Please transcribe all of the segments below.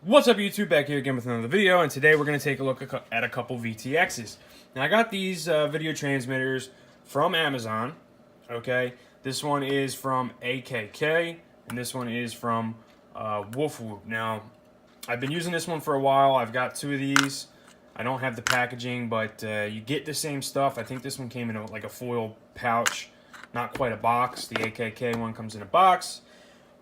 What's up, YouTube? Back here again with another video, and today we're going to take a look at a couple VTXs. Now, I got these video transmitters from Amazon, okay? This one is from AKK, and this one is from wolfwhoop. Now, I've been using this one for a while. I've got two of these. I don't have the packaging, but you get the same stuff. I think this one came in like a foil pouch, not quite a box. The AKK one comes in a box.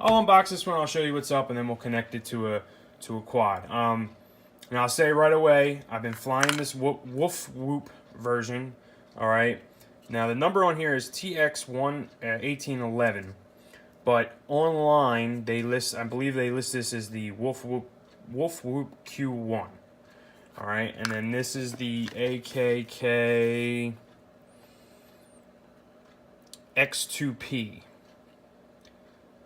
I'll unbox this one, I'll show you what's up, and then we'll connect it to a quad. Now I'll say right away, I've been flying this wolfwhoop version. All right. Now the number on here is TX1811, but online they list, I believe they list this as the wolfwhoop Q1. All right, and then this is the AKK x2p.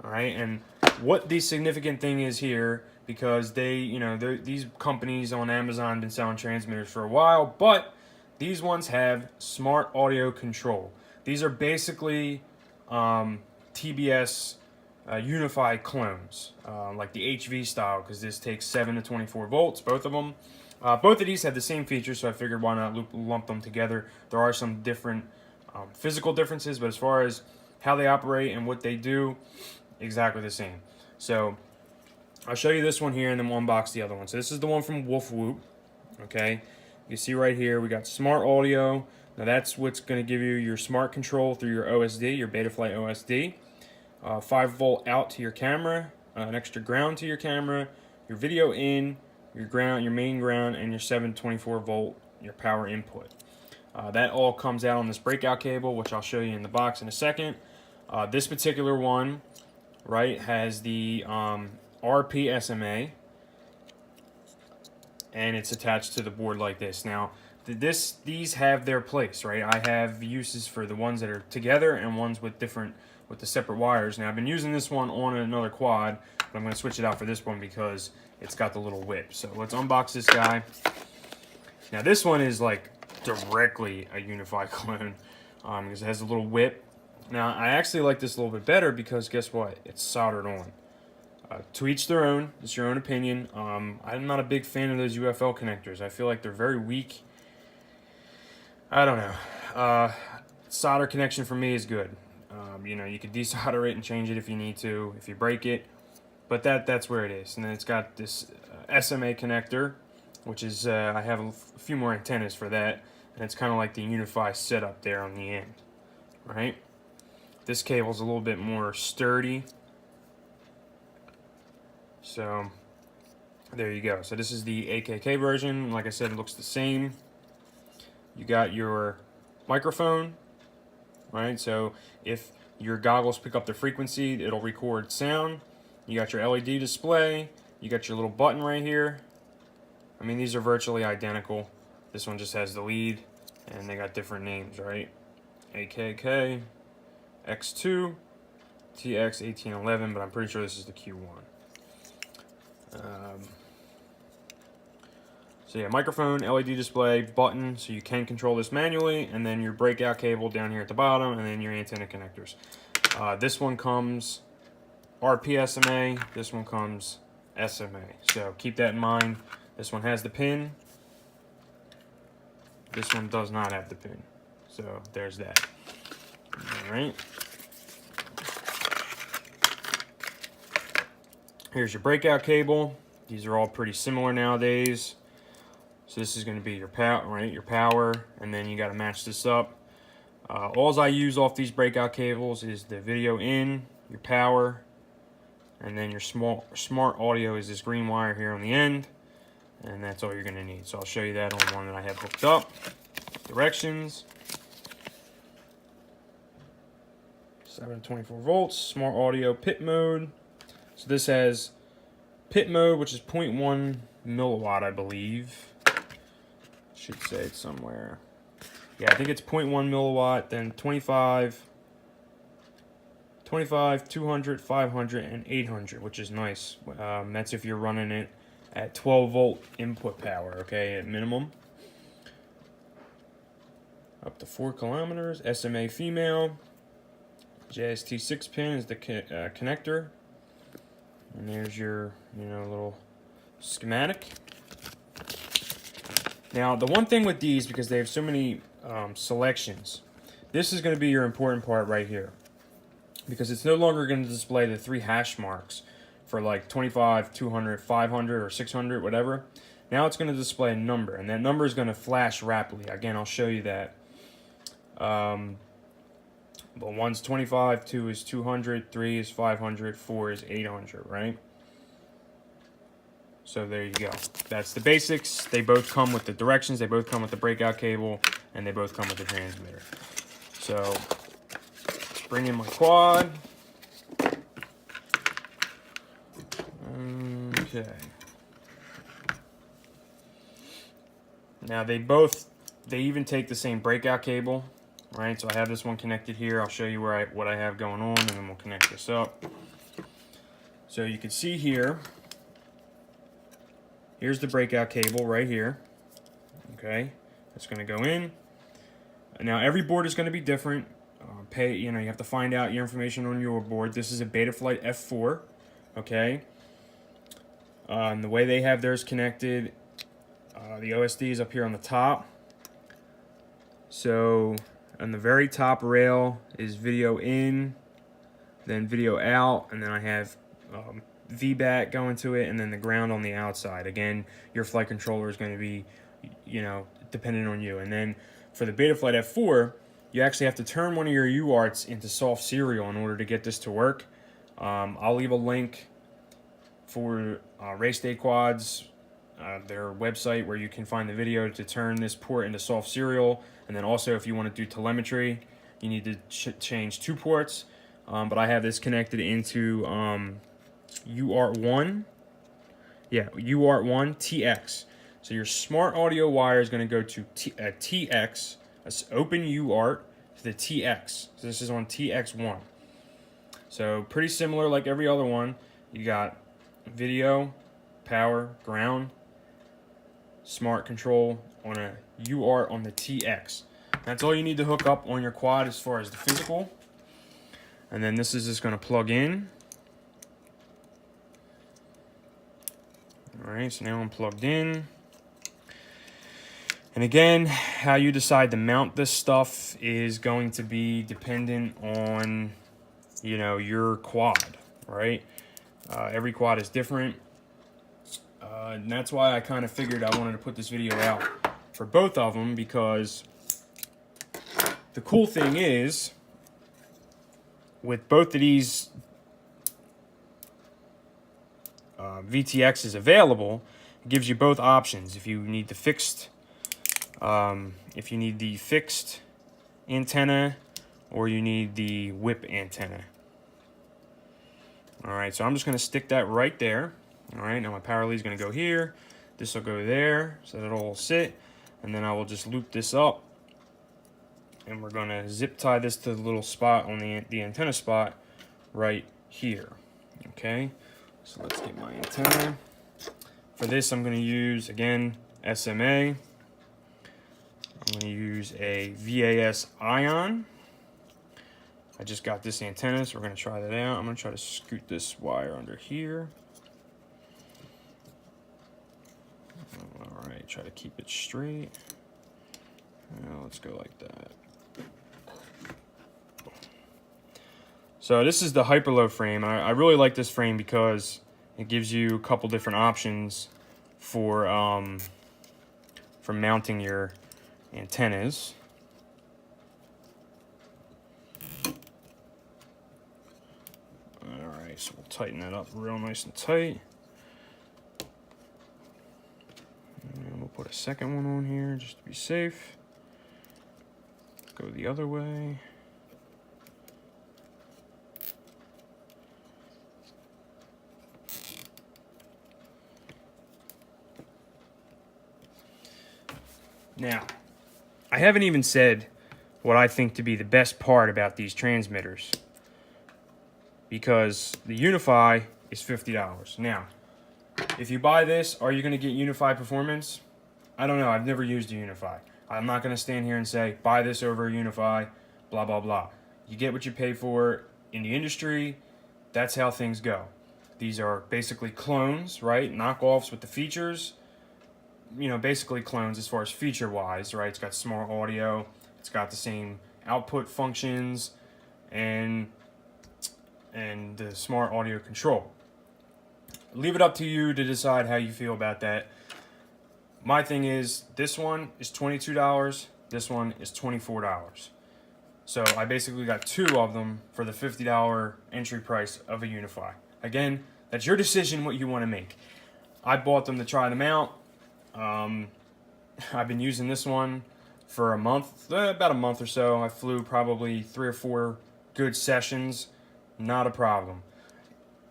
All right, and what the significant thing is here, because these companies on Amazon have been selling transmitters for a while, but these ones have smart audio control. These are basically TBS unify clones, like the HV style, because this takes 7 to 24 volts, both of them. Both of these have the same features, so I figured why not lump them together. There are some different physical differences, but as far as how they operate and what they do, exactly the same. So I'll show you this one here, and then we'll unbox the other one. So this is the one from wolfwhoop. Okay, you see right here we got smart audio. Now that's what's going to give you your smart control through your OSD, your Betaflight OSD. 5-volt out to your camera, an extra ground to your camera, your video in, your ground, your main ground, and your 724 volt, your power input. That all comes out on this breakout cable, which I'll show you in the box in a second. This particular one, right, has the RP SMA, and it's attached to the board like this. Now, these have their place, right? I have uses for the ones that are together and ones with the separate wires. Now, I've been using this one on another quad, but I'm going to switch it out for this one because it's got the little whip. So let's unbox this guy. Now, this one is like directly a Unify clone because it has a little whip. Now, I actually like this a little bit better because guess what? It's soldered on. To each their own. It's your own opinion. I'm not a big fan of those UFL connectors. I feel like they're very weak. I don't know. Solder connection for me is good. You could desolder it and change it if you need to, if you break it. But that's where it is. And then it's got this SMA connector, which is, I have a few more antennas for that. And it's kind of like the Unify setup there on the end. Right? This cable's a little bit more sturdy. So there you go. So this is the AKK version. Like I said, it looks the same. You got your microphone, right? So if your goggles pick up the frequency, it'll record sound. You got your LED display. You got your little button right here. I mean, these are virtually identical. This one just has the lead, and they got different names, right? AKK, X2, TX1811, but I'm pretty sure this is the Q1. So yeah, microphone, LED display, button, so you can control this manually, and then your breakout cable down here at the bottom, and then your antenna connectors. This one comes RP SMA, this one comes SMA. So keep that in mind. This one has the pin. This one does not have the pin. So there's that. All right. Here's your breakout cable. These are all pretty similar nowadays. So this is going to be your power, right? Your power, and then you got to match this up. All I use off these breakout cables is the video in, your power, and then your smart audio is this green wire here on the end, and that's all you're going to need. So I'll show you that on one that I have hooked up. Directions. 7 to 24 volts. Smart audio pit mode. So this has pit mode, which is 0.1 milliwatt, I believe. Should say it somewhere. Yeah, I think it's 0.1 milliwatt, then 25, 200, 500, and 800, which is nice. That's if you're running it at 12 volt input power, okay, at minimum. Up to 4 kilometers. SMA female. JST 6 pin is the connector. And there's your, little schematic. Now, the one thing with these, because they have so many selections, this is going to be your important part right here. Because it's no longer going to display the 3 hash marks for like 25, 200, 500, or 600, whatever. Now it's going to display a number, and that number is going to flash rapidly. Again, I'll show you that. But 1's 25, 2 is 200, 3 is 500, 4 is 800, right? So there you go. That's the basics. They both come with the directions, they both come with the breakout cable, and they both come with the transmitter. So, bring in my quad. Okay. Now they even take the same breakout cable, right? So I have this one connected here. I'll show you what I have going on, and then we'll connect this up. So you can see here, here's the breakout cable right here. Okay, it's going to go in. Now every board is going to be different. You have to find out your information on your board. This is a Betaflight F4. Okay. And the way they have theirs connected, the OSD is up here on the top. So on the very top rail is video in, then video out, and then I have VBAT going to it, and then the ground on the outside. Again, your flight controller is going to be, dependent on you. And then for the Betaflight F4, you actually have to turn one of your UARTs into soft serial in order to get this to work. I'll leave a link for Race Day Quads, their website, where you can find the video to turn this port into soft serial. And then also, if you want to do telemetry, you need to change 2 ports. But I have this connected into UART1. Yeah, UART1 TX. So your smart audio wire is going to go to TX. Let's open UART to the TX. So this is on TX1. So pretty similar like every other one. You got video, power, ground, smart control on a UART on the TX. That's all you need to hook up on your quad as far as the physical. And then this is just going to plug in. Alright, so now I'm plugged in. And again, how you decide to mount this stuff is going to be dependent on, your quad, right? Every quad is different. And that's why I kind of figured I wanted to put this video out for both of them, because the cool thing is, with both of these VTXs available, it gives you both options. If you need the fixed antenna, or you need the whip antenna. Alright, so I'm just going to stick that right there. Alright, now my power lead is going to go here. This will go there, so that'll all sit. And then I will just loop this up. And we're going to zip tie this to the little spot on the antenna spot right here. Okay, so let's get my antenna. For this, I'm going to use, again, SMA. I'm going to use a VAS Ion. I just got this antenna, so we're going to try that out. I'm going to try to scoot this wire under here. Alright, try to keep it straight. Now let's go like that. So this is the Hyperlow frame. I really like this frame because it gives you a couple different options for mounting your antennas. Alright, so we'll tighten that up real nice and tight. And we'll put a second one on here just to be safe. Go the other way. Now, I haven't even said what I think to be the best part about these transmitters, because the Unify is $50. Now, if you buy this, are you going to get Unify performance? I don't know. I've never used a Unify. I'm not going to stand here and say, buy this over a Unify, blah, blah, blah. You get what you pay for in the industry. That's how things go. These are basically clones, right? Knockoffs with the features. You know, basically clones as far as feature-wise, right? It's got smart audio. It's got the same output functions and the smart audio control. Leave it up to you to decide how you feel about that. My thing is, this one is $22. This one is $24. So I basically got two of them for the $50 entry price of a Unify. Again, that's your decision what you want to make. I bought them to try them out. I've been using this one for a month, about a month or so. I flew probably 3 or 4 good sessions. Not a problem.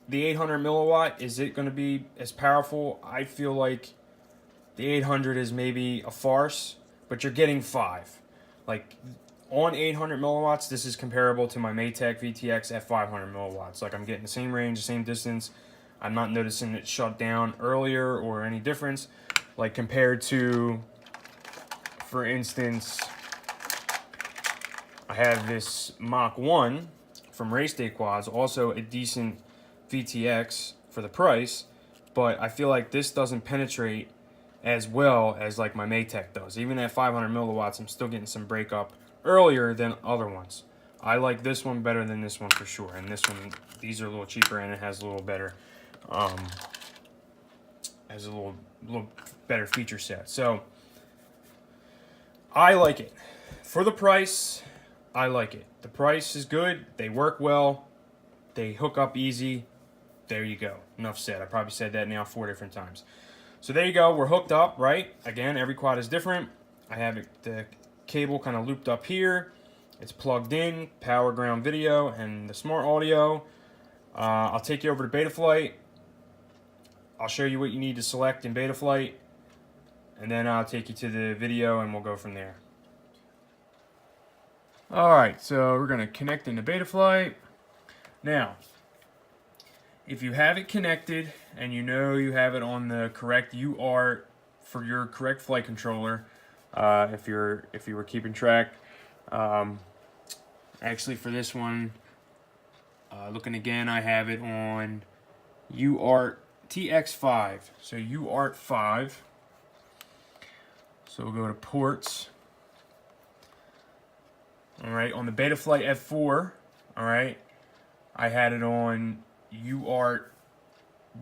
The 800 milliwatt, is it going to be as powerful? I feel like the 800 is maybe a farce, but you're getting 5. Like, on 800 milliwatts, this is comparable to my Maytag VTX at 500 milliwatts. Like, I'm getting the same range, the same distance. I'm not noticing it shut down earlier or any difference. Like, compared to, for instance, I have this Mach 1 from Race Day Quads, also a decent VTX for the price, but I feel like this doesn't penetrate as well as like my Maytag does. Even at 500 milliwatts, I'm still getting some breakup earlier than other ones. I like this one better than this one for sure, and this one, these are a little cheaper and it has a little better, has a little better feature set. So I like it for the price. I like it. The price is good. They work well. They hook up easy. There you go. Enough said. I probably said that now 4 different times. So there you go. We're hooked up, right? Again, every quad is different. I have the cable kind of looped up here. It's plugged in, power ground video, and the smart audio. I'll take you over to Betaflight. I'll show you what you need to select in Betaflight. And then I'll take you to the video and we'll go from there. Alright, so we're going to connect into Betaflight. Now, if you have it connected and you know you have it on the correct UART for your correct flight controller, if you were keeping track, actually for this one, looking again, I have it on UART TX5, so UART 5. So we'll go to ports. All right, on the Betaflight F4, all right, I had it on UART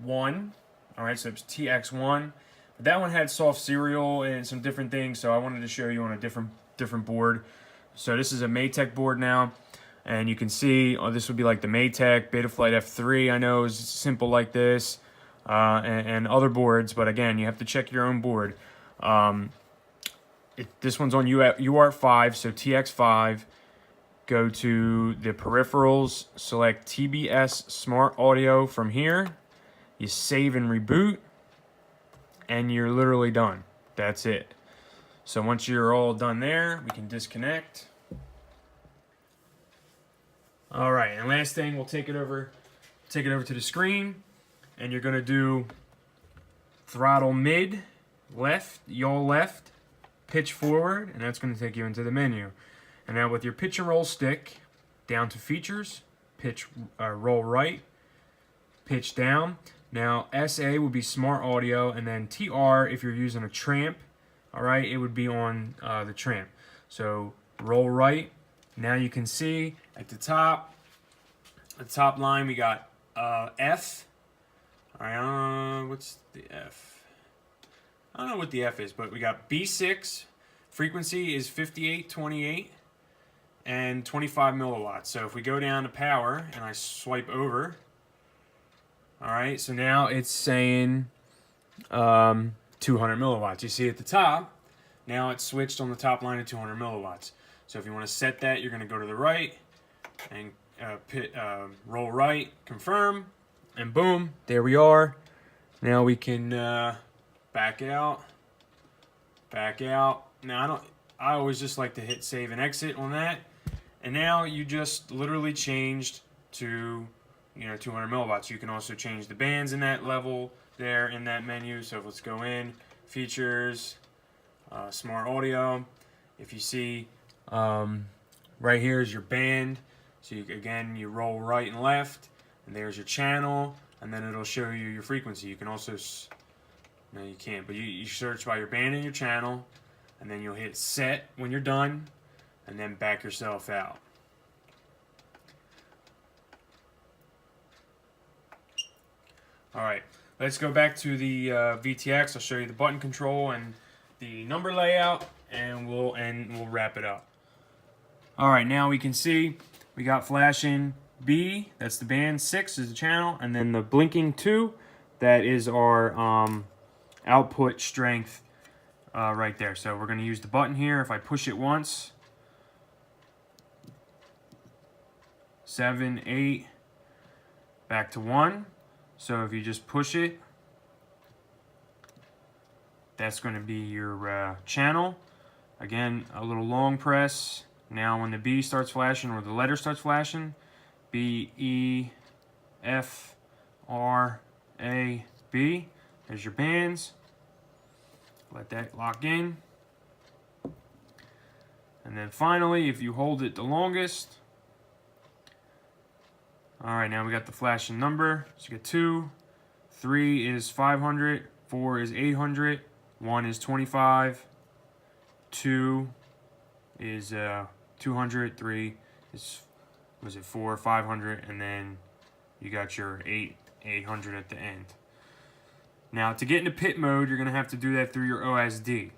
1, all right, so it's TX1. But that one had soft serial and some different things, so I wanted to show you on a different board. So this is a Maytag board now, and you can see this would be like the Maytag Betaflight F3. I know is simple like this, and other boards, but again, you have to check your own board. This one's on UART 5, so TX5. Go to the peripherals, select TBS Smart Audio from here. You save and reboot, and you're literally done. That's it. So once you're all done there, we can disconnect. All right, and last thing, we'll take it over to the screen, and you're gonna do throttle mid, left, yaw left, pitch forward, and that's going to take you into the menu. And now with your pitch and roll stick, down to features, pitch roll right, pitch down. Now SA would be smart audio, and then TR if you're using a tramp, all right, it would be on the tramp. So roll right. Now you can see at the top line we got F. All right, what's the F? I don't know what the F is, but we got B6, frequency is 5828 and 25 milliwatts. So if we go down to power and I swipe over, all right, so now it's saying 200 milliwatts. You see at the top, now it's switched on the top line to 200 milliwatts. So if you want to set that, you're going to go to the right and roll right, confirm, and boom, there we are. Now we can back out. Now I always just like to hit save and exit on that. And now you just literally changed to 200 milliwatts. You can also change the bands in that level there in that menu. So let's go in, features, smart audio. If you see right here is your band. So again, you roll right and left, and there's your channel. and then it'll show you your frequency. You can also, no you can't, but you search by your band and your channel, and then you'll hit set when you're done, and then back yourself out. Alright, let's go back to the VTX. I'll show you the button control and the number layout, and we'll wrap it up. Alright, now we can see we got flashing B, that's the band, 6 is the channel, and then the blinking 2, that is our output strength right there. So we're going to use the button here. If I push it once, 7, 8, back to 1. So if you just push it, that's going to be your channel. Again, a little long press. Now when the B starts flashing, or the letter starts flashing, B, E, F, R, A, B. There's your bands. Let that lock in. And then finally, if you hold it the longest, alright, now we got the flashing number. So you get 2, 3 is 500, 4 is 800, 1 is 25, 2 is 200, 3 is, was it 4, 500, and then you got your 800 at the end. Now to get into pit mode, you're going to have to do that through your OSD.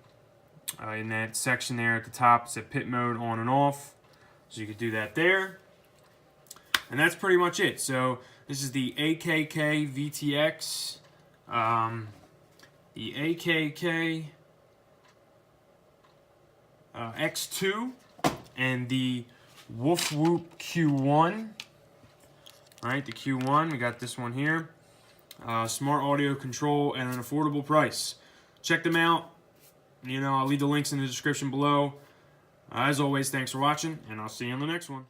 In that section there at the top, it's at pit mode on and off. So you could do that there. And that's pretty much it. So this is the AKK VTX, the AKK X2, and the wolfwhoop Q1. Alright, the Q1, we got this one here. Smart audio control at an affordable price. Check them out. You know, I'll leave the links in the description below. As always, thanks for watching, and I'll see you on the next one.